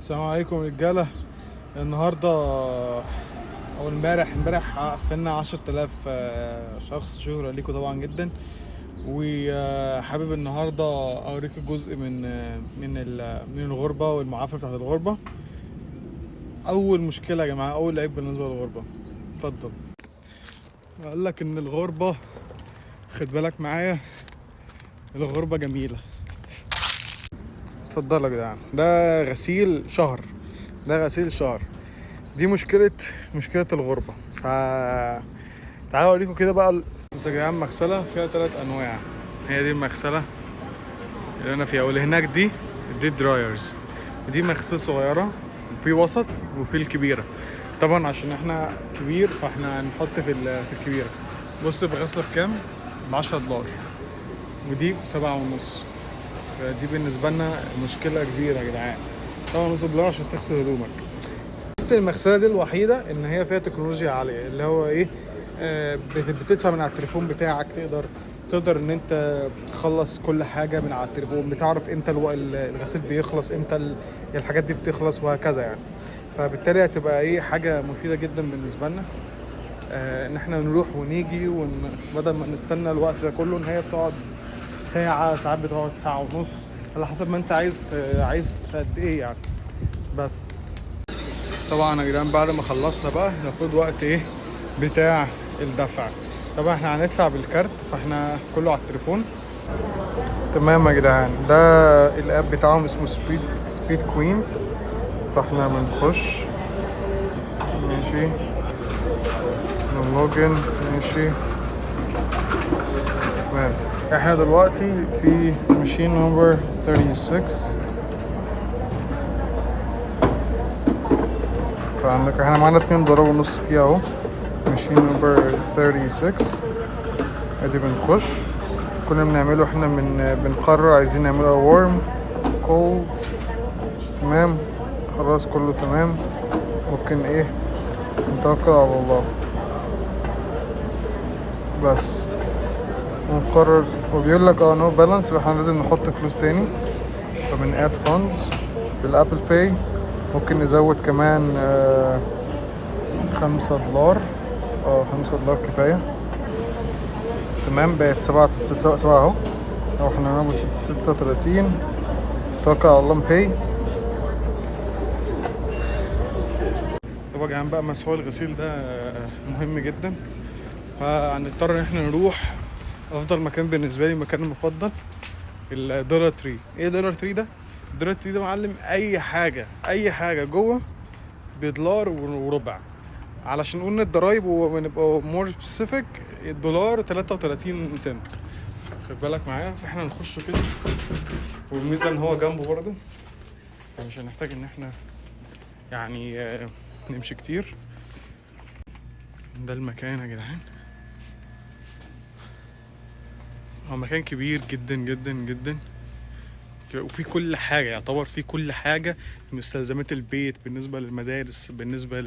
السلام عليكم رجالة. النهاردة أو امبارح قفلنا 10,000 شخص. شكرا ليكم طبعا جدا. وحابب النهاردة أوريك جزء من الغربة والمعافرة بتاعت الغربة. أول مشكلة يا جماعة، أول عيب بالنسبة للغربة، اتفضل. أقول لك إن الغربة، خد بالك معايا، الغربة جميلة. اتفضلوا يا جدعان، ده غسيل شهر، ده غسيل شهر. دي مشكلة الغربة. تعالوا اوريكم كده بقى. بصوا يا جدعان، مغسلة فيها 3 انواع. هي دي المغسلة اللي انا فيها، واللي هناك دي درايرز. ودي مغسلة صغيرة، وفي وسط وفي الكبيرة. طبعا عشان احنا كبير فاحنا هنحط في الكبيرة. بص بغسلة بكام؟ ب10 دولار، ودي ب7.5. فدي بالنسبة لنا مشكلة كبيرة يا جدعان. 7.5 دولار عشان تغسل هدومك. بس المغسله دي الوحيده ان هي فيها تكنولوجيا عاليه، اللي هو ايه، بتدفع من على التليفون بتاعك. تقدر ان انت تخلص كل حاجه من على التليفون. بتعرف امتى الغسيل بيخلص، امتى الحاجات دي بتخلص، وهكذا يعني. فبالتالي هتبقى ايه، حاجه مفيده جدا بالنسبه لنا. ان احنا نروح ونيجي، بدل ما نستنى الوقت ده كله، ان هي بتقعد ساعه، ساعات بتقعد ساعه ونص، على حسب ما انت عايز قد ايه يعني. بس طبعا يا جدعان، بعد ما خلصنا بقى المفروض وقت ايه بتاع الدفع. طبعا احنا هندفع بالكارت، فاحنا كله على التليفون. تمام يا جدعان، ده الاب بتاعهم اسمه سبيد كوين. فاحنا بنخش، ماشي، نلوجن، ماشي. تمام، احنا دلوقتي في ماشين نمبر 36. فعندك احنا معانا 2.5 فيها اهو. ماشين نمبر 36. ادي بنخش. كل اللي بنعمله احنا بنقرر عايزين نعملها warm cold. تمام، خلاص كله تمام. ممكن ايه نتوكل على الله بس ونقرر. وبيقول لك no balance، احنا لازم نحط فلوس تاني. فمن add funds بالابل باي. ممكن نزود كمان 5 دولار. 5 دولار كفاية. تمام، بقت 7 اهو. لو احنا نعمل 36. توكل على الله باي. طبعا يعني بقى مسحوق الغسيل ده مهم جدا. فهنضطر ان احنا نروح افضل مكان بالنسبه لي، مكان المفضل، الدولار تري. ايه دولار تري ده؟ الدولار تري ده معلم، اي حاجه جوه بدولار وربع. علشان قلنا الضرايب ونبقى مور سبيسيفيك، الدولار 33 سنت. خد بالك معايا. فاحنا نخش كده، والميزه ان هو جنبه برضه، فمش هنحتاج ان احنا يعني نمشي كتير. ده المكان يا جدعان. هو مكان كبير جدا جدا جدا، وفي كل حاجة، يعتبر في كل حاجة. مستلزمات البيت، بالنسبة للمدارس، بالنسبة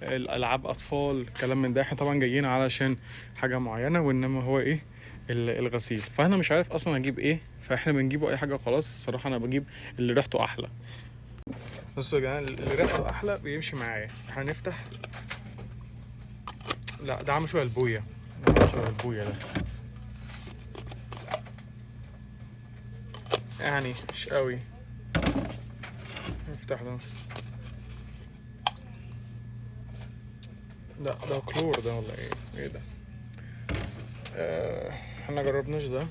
للألعاب أطفال، كلام من ده. احنا طبعا جايين علشان حاجة معينة، وإنما هو إيه، الغسيل. فأنا مش عارف أصلا أجيب إيه، فإحنا بنجيبه أي حاجة خلاص. صراحة أنا بجيب اللي ريحته أحلى. بصوا يا جدعان، اللي ريحته أحلى بيمشي معايا. هنفتح. لا، ده عامل شوية البوية، ده يعني مش قوي. نفتح ده. ده كلور ده ولا ايه ده؟ احنا جربناش ده.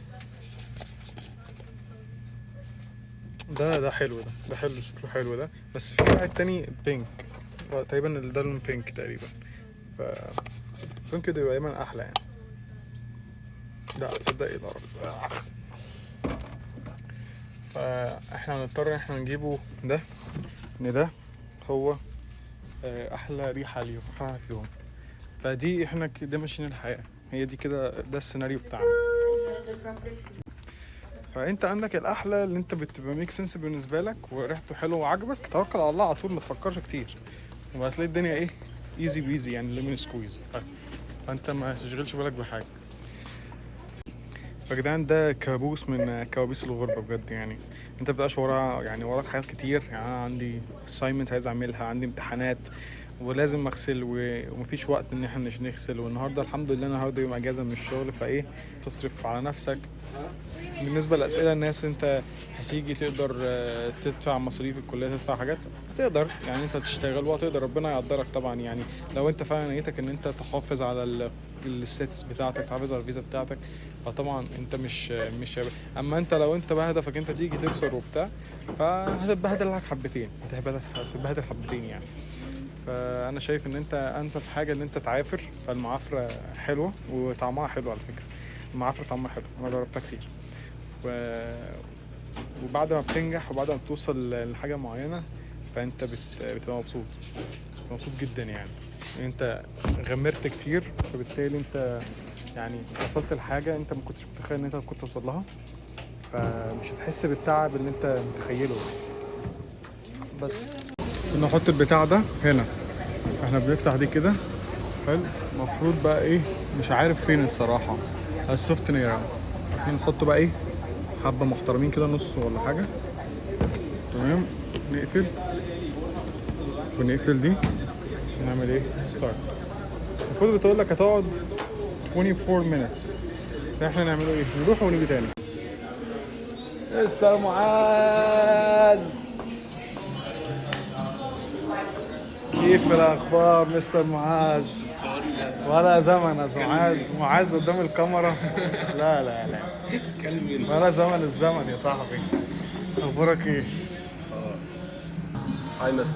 ده حلو، ده حلو، شكله حلو ده. بس في واحد تاني بينك، تقريبا ده لون بينك تقريبا. ف بينك ده يبقى دايما احلى يعني. لا تصدق ايه ده؟ فاحنا هنضطر ان احنا نجيبه ده، ان ده هو احلى ريحه ليهم، احلى فيهم. فدي احنا كده ماشيين الحياه. هي دي كده، ده السيناريو بتاعنا. فانت عندك الاحلى اللي انت بتبقى ميك سنس بالنسبه لك، وريحته حلوه وعجبك، توكل على الله على طول، ما تفكرش كتير. وهتلاقي الدنيا ايه، ايزي بيزي يعني، ليمون سكويز. فانت ما تشغلش بالك بحاجه. فجدعان ده كابوس من كوابيس الغربة بجد يعني. انت مبتبقاش وراك حاجات كتير. يعني انا عندي assignments عايز اعملها، عندي امتحانات ولازم اغسل ومفيش وقت ان احنا مش نغسل. والنهارده الحمد لله النهارده يوم اجازة من الشغل، فايه تصرف على نفسك. بالنسبة للأسئلة الناس، انت هتيجي تقدر تدفع مصاريف الكلية، تدفع حاجات تقدر يعني انت تشتغل وهتقدر، ربنا يقدرك طبعا. يعني لو انت فعلا نيتك ان انت تحافظ على الستاتس بتاعتك، تحافظ على الفيزا بتاعتك، فطبعا انت مش اما انت لو انت بقى هدفك انت تيجي تكسر وبتاع، فهتتبهدل لك حبتين، هتتبهدل حبتين يعني. فانا شايف ان انت انسب حاجه ان انت تعافر. فالمعافره حلوه وطعمها حلو على فكره. المعافره طعمها حلو، انا جربتها كتير. و... وبعد ما بتنجح وبعد ما بتوصل لحاجة معينة، فانت بتبقى مبسوط، مبسوط جدا يعني. انت غمرت كتير، فبالتالي انت يعني وصلت لحاجة انت ما كنتش متخيل ان انت كنت توصل لها، فمش هتحس بالتعب اللي انت متخيله. بس نحط البتاع ده هنا، احنا بنفتح دي كده. حلو. المفروض بقى ايه، مش عارف فين الصراحة السوفت نير. نحط بقى ايه حبة محترمين كده، نص ولا حاجة. تمام. نقفل ونقفل دي. نعمل ايه ستارت. المفروض بتقول لك هتقعد 24 minutes. احنا نعمله ايه، نروح ونيجي تاني. مستر معاذ، كيف الاخبار مستر معاذ؟ ولا زمن يا معاذ قدام الكاميرا. لا لا لا، ولا زمن الزمن يا صاحبي. اخبارك ايه؟ هاي مثلا